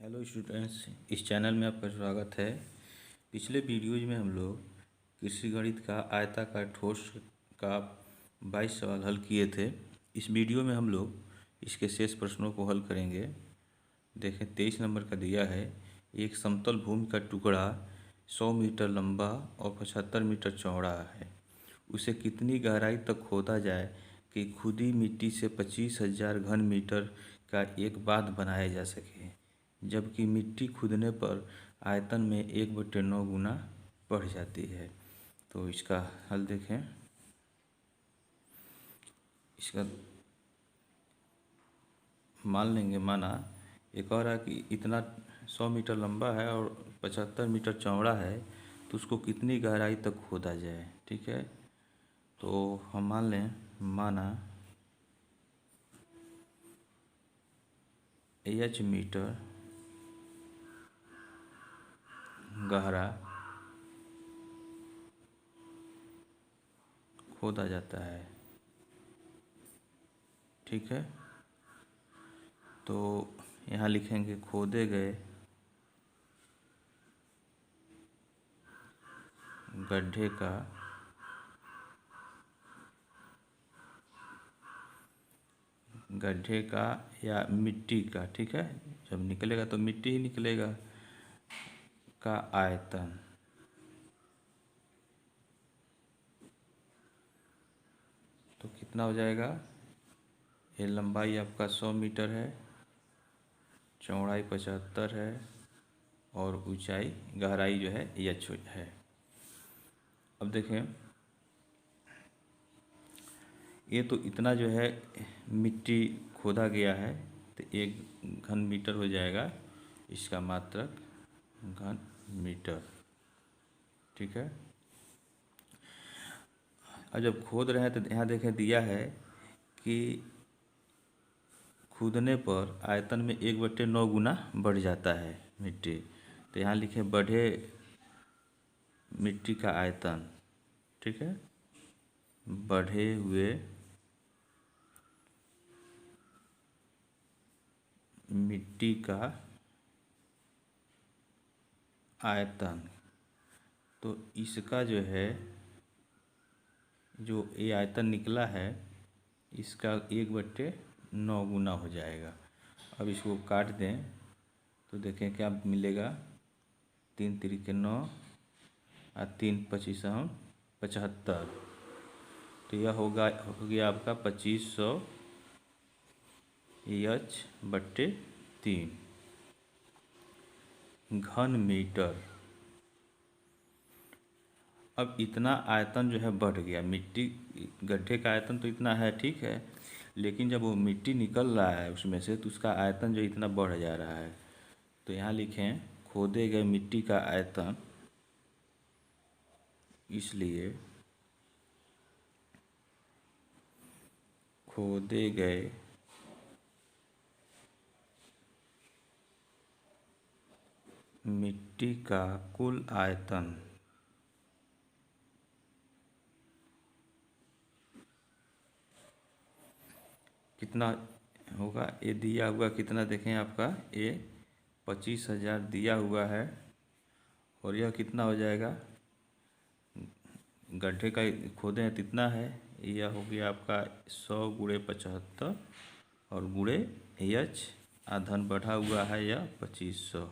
Hello students, इस channel में आपका स्वागत है। पिछले वीडियोज में हम लोग कृषि गणित का आयताकार ठोस का 22 सवाल हल किए थे। इस वीडियो में हम लोग इसके शेष प्रश्नों को हल करेंगे। देखें, 23 नंबर का दिया है, एक समतल भूमि का टुकड़ा 100 मीटर लंबा और 75 मीटर चौड़ा है। उसे कितनी गहराई तक खोदा जाए कि खुदी मिट्टी से 25,000 घन मीटर का एक बांध बनाया जा सके, जबकि मिट्टी खुदने पर आयतन में 1/9 गुना बढ़ जाती है। तो इसका हल देखें। इसका मान लेंगे, माना एक और है कि इतना 100 मीटर लंबा है और 75 मीटर चौड़ा है, तो उसको कितनी गहराई तक खोदा जाए। ठीक है, तो हम मान लें, माना H मीटर गहरा खोदा जाता है। ठीक है, तो यहाँ लिखेंगे खोदे गए गड्ढे का या मिट्टी का, ठीक है, जब निकलेगा तो मिट्टी ही निकलेगा, का आयतन। तो कितना हो जाएगा? ये लंबाई आपका 100 मीटर है, चौड़ाई 75 है और ऊंचाई गहराई जो है h है। अब देखें, ये तो इतना जो है मिट्टी खोदा गया है, तो 1 घन मीटर हो जाएगा इसका मात्रक, घन मीटर। ठीक है, और जब खोद रहे हैं तो यहाँ देखें दिया है कि खुदने पर आयतन में 1/9 गुना बढ़ जाता है मिट्टी। तो यहाँ लिखे बढ़े मिट्टी का आयतन। ठीक है, बढ़े हुए मिट्टी का आयतन। तो इसका जो है, जो ये आयतन निकला है, इसका 1/9 गुना हो जाएगा। अब इसको काट दें तो देखें क्या मिलेगा। 3 तिरिके 9 और 3 पचीसम 75। तो यह हो गया आपका 2500 H/3 घन मीटर। अब इतना आयतन जो है बढ़ गया, मिट्टी गड्ढे का आयतन तो इतना है, ठीक है, लेकिन जब वो मिट्टी निकल रहा है उसमें से, तो उसका आयतन जो इतना बढ़ जा रहा है। तो यहाँ लिखें खोदे गए मिट्टी का आयतन, इसलिए खोदे गए मिट्टी का कुल आयतन कितना होगा। ये दिया हुआ कितना देखें, आपका ये 25,000 दिया हुआ है, और यह कितना हो जाएगा, गड्ढे का खोदे हैं कितना है, यह हो गया आपका 100 × 75 और गुणे H, धन बढ़ा हुआ है यह 2500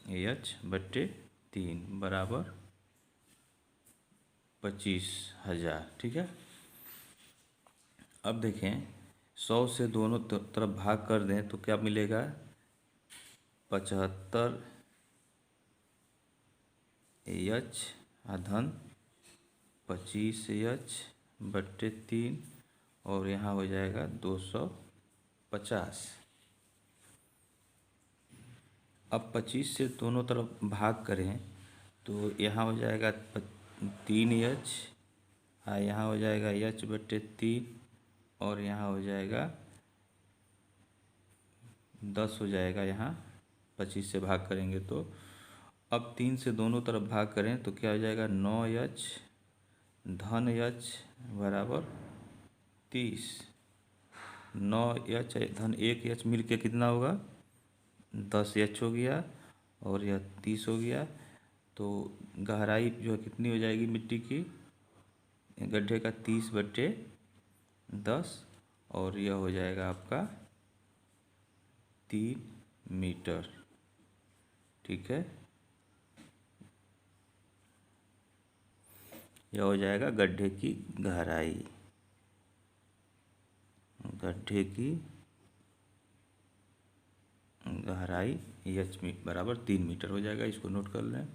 H/3 बराबर 25,000। ठीक है, अब देखें 100 से दोनों तरफ भाग कर दें तो क्या मिलेगा, 75 H धन 25 H/3 और यहाँ हो जाएगा 250। अब 25 से दोनों तरफ भाग करें तो यहाँ हो जाएगा 3H, यहाँ हो जाएगा H/3 और यहाँ हो जाएगा 10 हो जाएगा, यहाँ 25 से भाग करेंगे तो। अब 3 से दोनों तरफ भाग करें तो क्या हो जाएगा, 9H धन H बराबर 30। 9H धन 1H मिल के कितना होगा, 10 हो गया और यह 30 हो गया। तो गहराई जो है कितनी हो जाएगी मिट्टी की, गड्ढे का 30/10 और यह हो जाएगा आपका 3 मीटर। ठीक है, यह हो जाएगा गड्ढे की गहराई, गड्ढे की गहराई एच बराबर 3 मीटर हो जाएगा। इसको नोट कर लें।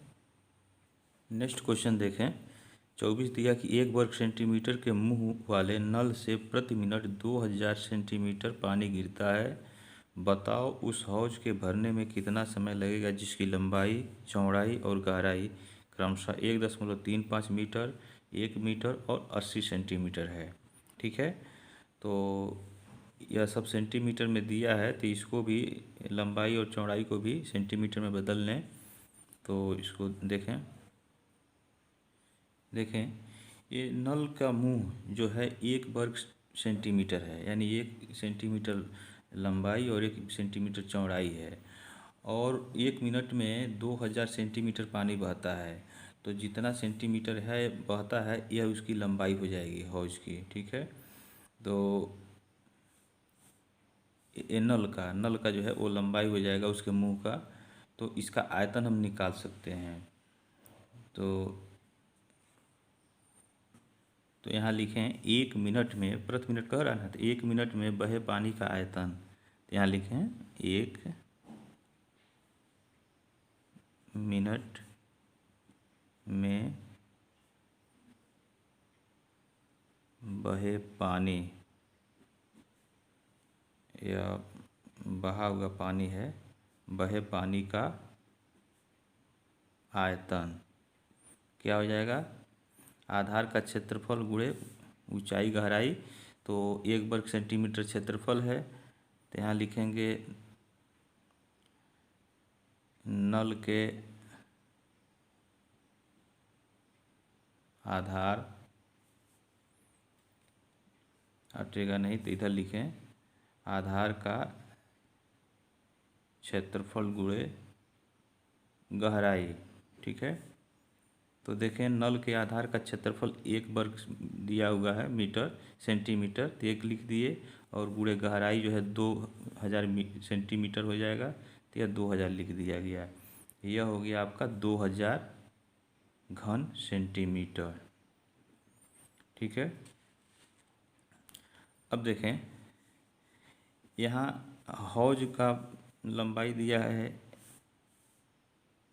नेक्स्ट क्वेश्चन देखें। 24 दिया कि 1 वर्ग सेंटीमीटर के मुंह वाले नल से प्रति मिनट 2000 सेंटीमीटर पानी गिरता है। बताओ उस हौज के भरने में कितना समय लगेगा जिसकी लंबाई, चौड़ाई और गहराई क्रमशः 1.35 मीटर, 1 मीटर और 80 सेंटीमीटर है। ठीक है, तो यह सब सेंटीमीटर में दिया है, तो इसको भी लंबाई और चौड़ाई को भी सेंटीमीटर में बदल लें। तो इसको देखें ये नल का मुंह जो है 1 वर्ग सेंटीमीटर है, यानी 1 सेंटीमीटर लंबाई और 1 सेंटीमीटर चौड़ाई है, और 1 मिनट में 2000 सेंटीमीटर पानी बहता है। तो जितना सेंटीमीटर है बहता है यह उसकी लंबाई हो जाएगी हौज की। ठीक है, तो ये नल का जो है वो लंबाई हो जाएगा उसके मुंह का। तो इसका आयतन हम निकाल सकते हैं। तो यहाँ लिखें 1 मिनट में, प्रति मिनट कह रहा है ना, तो 1 मिनट में बहे पानी का आयतन। तो यहाँ लिखें 1 मिनट में बहे पानी, या बहा हुआ पानी है, बहे पानी का आयतन क्या हो जाएगा, आधार का क्षेत्रफल गुणे ऊंचाई गहराई। तो 1 वर्ग सेंटीमीटर क्षेत्रफल है, तो यहाँ लिखेंगे नल के आधार, हटेगा नहीं तो इधर लिखें आधार का क्षेत्रफल गुणे गहराई। ठीक है, तो देखें नल के आधार का क्षेत्रफल 1 वर्ग दिया हुआ है मीटर सेंटीमीटर, तो 1 लिख दिए, और गुणे गहराई जो है 2000 सेंटीमीटर हो जाएगा, तो यह 2000 लिख दिया गया। यह हो गया आपका 2000 घन सेंटीमीटर। ठीक है, अब देखें यहाँ हौज का लंबाई दिया है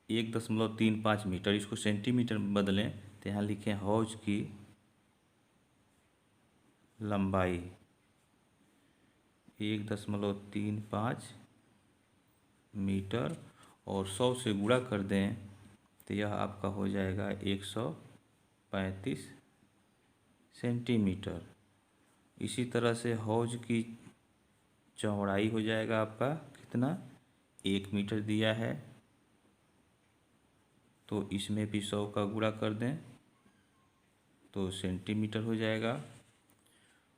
1.35 मीटर, इसको सेंटीमीटर में बदलें तो यहाँ लिखें हौज की लंबाई 1.35 मीटर और 100 से गुणा कर दें तो यह आपका हो जाएगा 135 सेंटीमीटर। इसी तरह से हौज की चौड़ाई हो जाएगा आपका कितना, 1 मीटर दिया है, तो इसमें भी 100 का गुणा कर दें तो सेंटीमीटर हो जाएगा।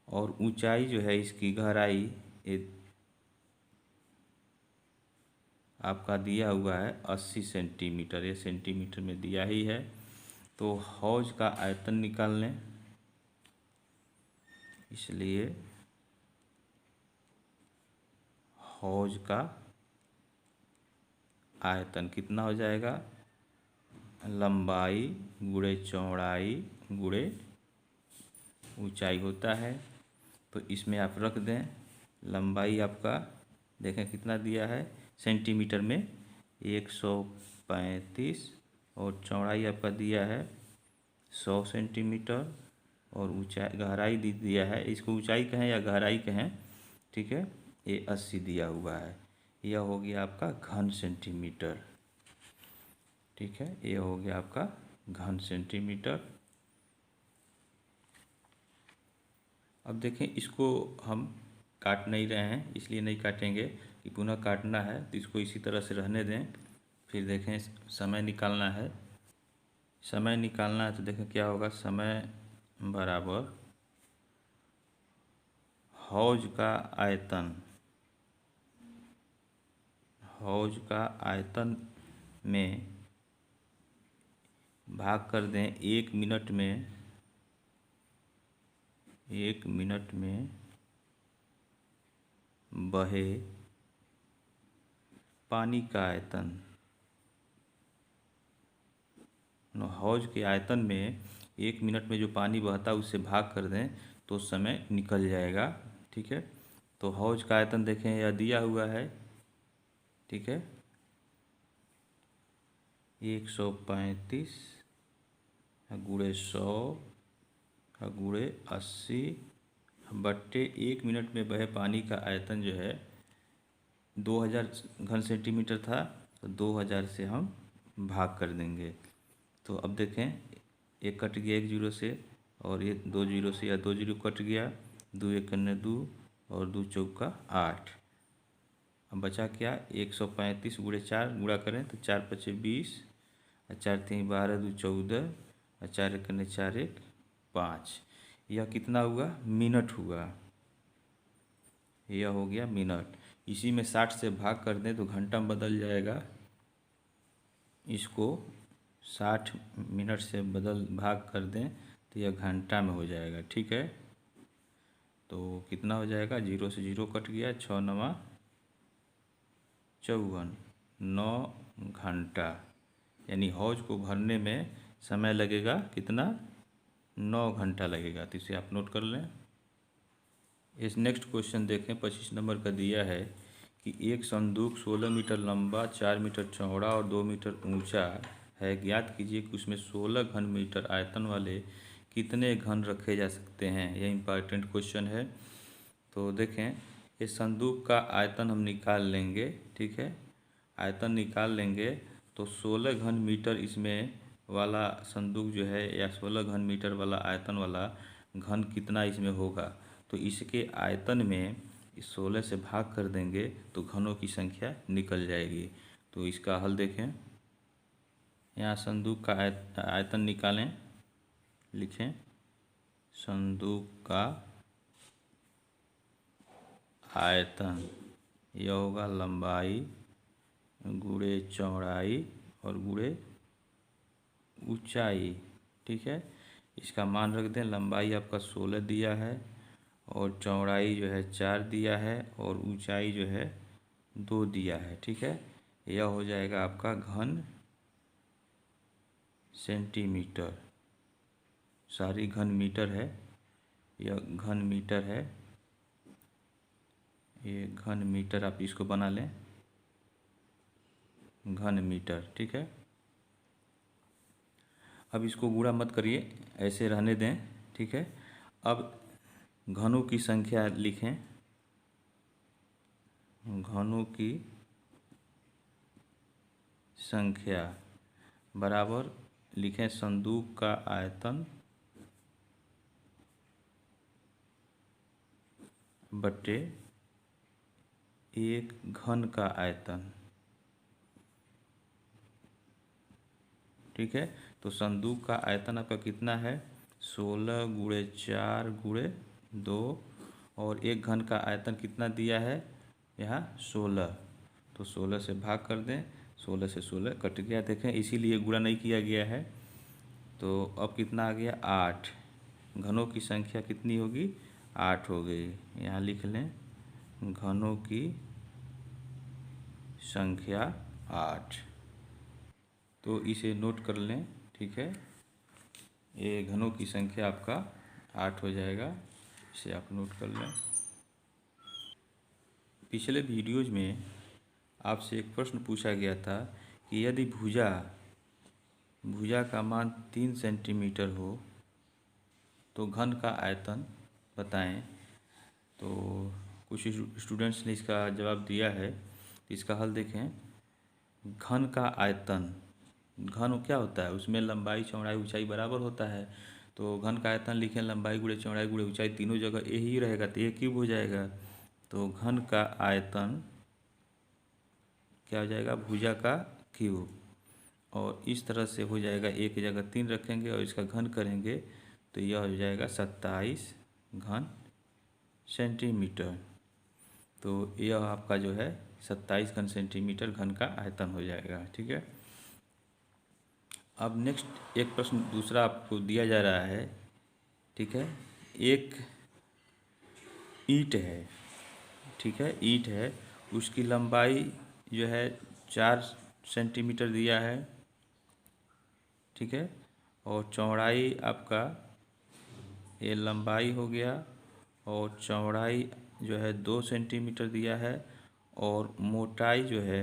और ऊंचाई जो है इसकी गहराई आपका दिया हुआ है 80 सेंटीमीटर, ये सेंटीमीटर में दिया ही है। तो हौज का आयतन निकाल लें, इसलिए हौज का आयतन कितना हो जाएगा, लंबाई गुणे चौड़ाई गुणे ऊंचाई होता है। तो इसमें आप रख दें लंबाई आपका देखें कितना दिया है सेंटीमीटर में 135, और चौड़ाई आपका दिया है 100 सेंटीमीटर, और ऊंचाई गहराई दिया है, इसको ऊंचाई कहें या गहराई कहें, ठीक है, ये 80 दिया हुआ है। यह हो गया आपका घन सेंटीमीटर। ठीक है, ये हो गया आपका घन सेंटीमीटर। अब देखें इसको हम काट नहीं रहे हैं, इसलिए नहीं काटेंगे कि पुनः काटना है, तो इसको इसी तरह से रहने दें। फिर देखें समय निकालना है, समय निकालना है तो देखें क्या होगा, समय बराबर हौज का आयतन, हौज का आयतन में भाग कर दें 1 मिनट में, 1 मिनट में बहे पानी का आयतन। हौज के आयतन में 1 मिनट में जो पानी बहता है उससे भाग कर दें तो समय निकल जाएगा। ठीक है, तो हौज का आयतन देखें, यह दिया हुआ है। ठीक है, 135 गुणे 100 गुणे 80 बट्टे 1 मिनट में बहे पानी का आयतन जो है 2000 घन सेंटीमीटर था, तो 2000 से हम भाग कर देंगे। तो अब देखें, एक कट गया 1 जीरो से, और ये 2 जीरो से, या 2 जीरो कट गया, 2 एक 2 और 2 चौका 8। अब बचा क्या, 135 गुणे 4 गुणा करें तो 4 पचे 20, 4 3 12, 2 14, 4 एक 4 1 5। यह कितना हुआ, मिनट हुआ। यह हो गया मिनट। इसी में 60 से भाग कर दें तो घंटा में बदल जाएगा। इसको 60 मिनट से भाग कर दें तो यह घंटा में हो जाएगा। ठीक है, तो कितना हो जाएगा, 0 से 0 कट गया, 6 9 54, 9 घंटा। यानी हौज को भरने में समय लगेगा कितना, 9 घंटा लगेगा। तो इसे आप नोट कर लें। इस नेक्स्ट क्वेश्चन देखें, 25 नंबर का दिया है कि एक संदूक 16 मीटर लंबा, 4 मीटर चौड़ा और 2 मीटर ऊंचा है। ज्ञात कीजिए कि उसमें 16 घन मीटर आयतन वाले कितने घन रखे जा सकते हैं। यह इम्पॉर्टेंट क्वेश्चन है। तो देखें, इस संदूक का आयतन हम निकाल लेंगे। ठीक है, आयतन निकाल लेंगे तो 16 घन मीटर इसमें वाला संदूक जो है, या 16 घन मीटर वाला आयतन वाला घन कितना इसमें होगा, तो इसके आयतन में इस 16 से भाग कर देंगे तो घनों की संख्या निकल जाएगी। तो इसका हल देखें, यहाँ संदूक का आयतन निकालें। लिखें, संदूक का आयतन, यह होगा लंबाई गुणे चौड़ाई और गुणे ऊंचाई। ठीक है, इसका मान रख दें। लंबाई आपका 16 दिया है, और चौड़ाई जो है 4 दिया है, और ऊंचाई जो है 2 दिया है। ठीक है, यह हो जाएगा आपका घन सेंटीमीटर। सारी घन मीटर है, यह घन मीटर है, ये घन मीटर, आप इसको बना लें घन मीटर। ठीक है, अब इसको गुणा मत करिए, ऐसे रहने दें। ठीक है, अब घनों की संख्या लिखें। घनों की संख्या बराबर लिखें संदूक का आयतन बटे एक घन का आयतन। ठीक है, तो संदूक का आयतन आपका कितना है, 16 गुणे 4 गुणे 2, और एक घन का आयतन कितना दिया है यहाँ 16, तो 16 से भाग कर दें, 16 से 16 कट गया। देखें, इसीलिए गुणा नहीं किया गया है। तो अब कितना आ गया, 8। घनों की संख्या कितनी होगी, 8 हो गई। यहाँ लिख लें, घनों की संख्या 8। तो इसे नोट कर लें। ठीक है, ये घनों की संख्या आपका 8 हो जाएगा। इसे आप नोट कर लें। पिछले वीडियोज में आपसे एक प्रश्न पूछा गया था कि यदि भुजा का मान 3 सेंटीमीटर हो तो घन का आयतन बताएं। तो कुछ स्टूडेंट्स ने इसका जवाब दिया है। इसका हल देखें। घन का आयतन, घन क्या होता है, उसमें लंबाई चौड़ाई ऊंचाई बराबर होता है। तो घन का आयतन लिखें, लंबाई गुणे चौड़ाई गुणे ऊंचाई, तीनों जगह ए ही रहेगा तो ए क्यूब हो जाएगा। तो घन का आयतन क्या हो जाएगा, भुजा का क्यूब। और इस तरह से हो जाएगा, एक जगह 3 रखेंगे और इसका घन करेंगे तो यह हो जाएगा 27 घन सेंटीमीटर। तो यह आपका जो है 27 घन सेंटीमीटर घन का आयतन हो जाएगा। ठीक है। अब नेक्स्ट एक प्रश्न दूसरा आपको दिया जा रहा है। ठीक है। एक ईंट है। ठीक है, ईंट है, उसकी लंबाई जो है 4 सेंटीमीटर दिया है। ठीक है। और चौड़ाई आपका, ये लंबाई हो गया, और चौड़ाई जो है 2 सेंटीमीटर दिया है, और मोटाई जो है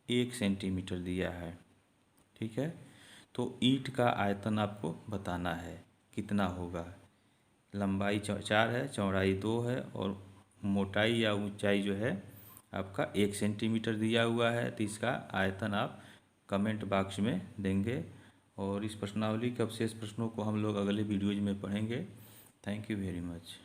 1 सेंटीमीटर दिया है। ठीक है। तो ईंट का आयतन आपको बताना है कितना होगा। लंबाई 4 है, चौड़ाई 2 है, और मोटाई या ऊंचाई जो है आपका 1 सेंटीमीटर दिया हुआ है। तो इसका आयतन आप कमेंट बॉक्स में देंगे, और इस प्रश्नावली के अवशेष प्रश्नों को हम लोग अगले वीडियोज में पढ़ेंगे। Thank you very much.